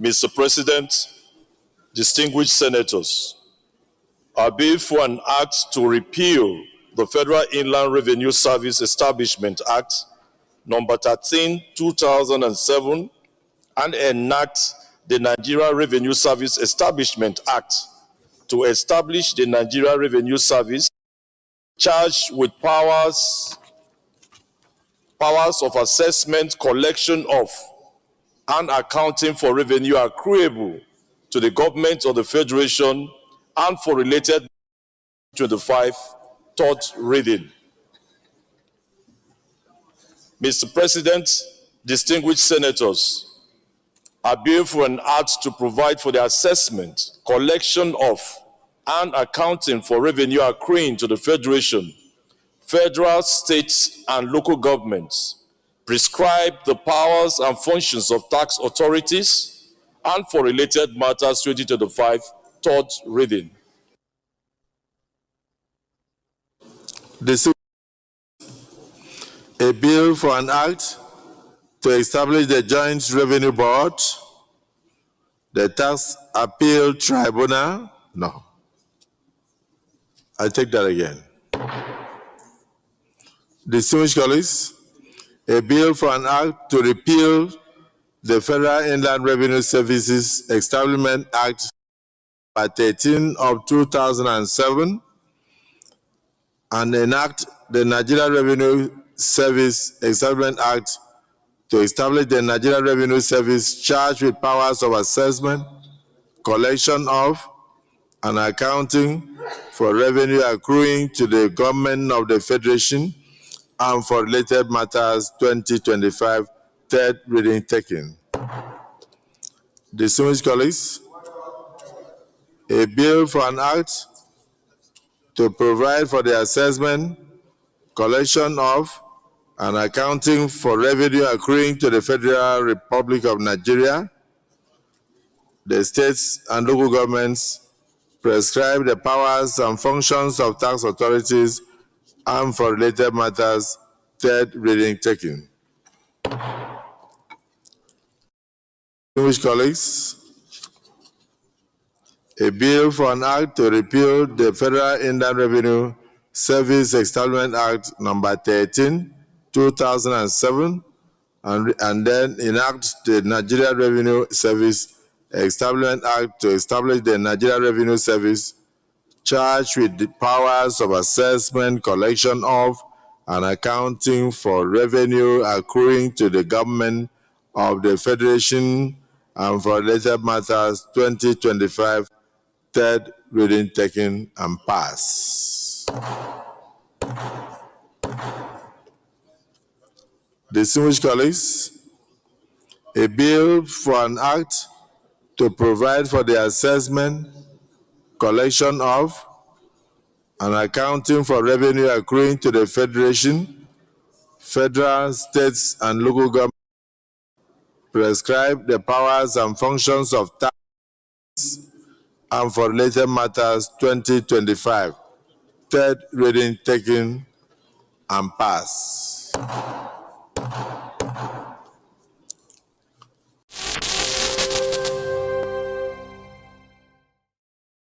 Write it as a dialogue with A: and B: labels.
A: Mr. President, distinguished senators, I bill for an act to repeal the Federal Inland Revenue Service Establishment Act number 13, 2007, and enact the Nigeria Revenue Service Establishment Act to establish the Nigeria Revenue Service, charged with powers of assessment, collection of, and accounting for revenue accruable to the government of the Federation and for related 25, third reading. Mr. President, distinguished senators, I bill for an act to provide for the assessment, collection of, and accounting for revenue accruing to the Federation, federal, states, and local governments, prescribe the powers and functions of tax authorities, and for related matters 2025, third reading.
B: A bill for an act to establish the Joint Revenue Board, the Tax Appeal Tribunal. No. I take that again. Distinguished colleagues, a bill for an act to repeal the Federal Inland Revenue Services Establishment Act by 13 of 2007 and enact the Nigeria Revenue Service Establishment Act to establish the Nigeria Revenue Service, charged with powers of assessment, collection of, and accounting for revenue accruing to the government of the Federation and for related matters 2025, third reading taken. Distinguished colleagues, a bill for an act to provide for the assessment, collection of, and accounting for revenue accruing to the Federal Republic of Nigeria, the states and local governments, prescribe the powers and functions of tax authorities, and for related matters, third reading taken. Distinguished colleagues, a bill for an act to repeal the Federal Inland Revenue Service Establishment Act number 13, 2007, and then enact the Nigeria Revenue Service Establishment Act to establish the Nigeria Revenue Service, charged with the powers of assessment, collection of, and accounting for revenue accruing to the government of the Federation and for related matters 2025, third reading taken and passed. Distinguished colleagues, a bill for an act to provide for the assessment, collection of, and accounting for revenue accruing to the Federation, federal, states, and local governments, prescribe the powers and functions of tax and for related matters 2025, third reading taken and passed.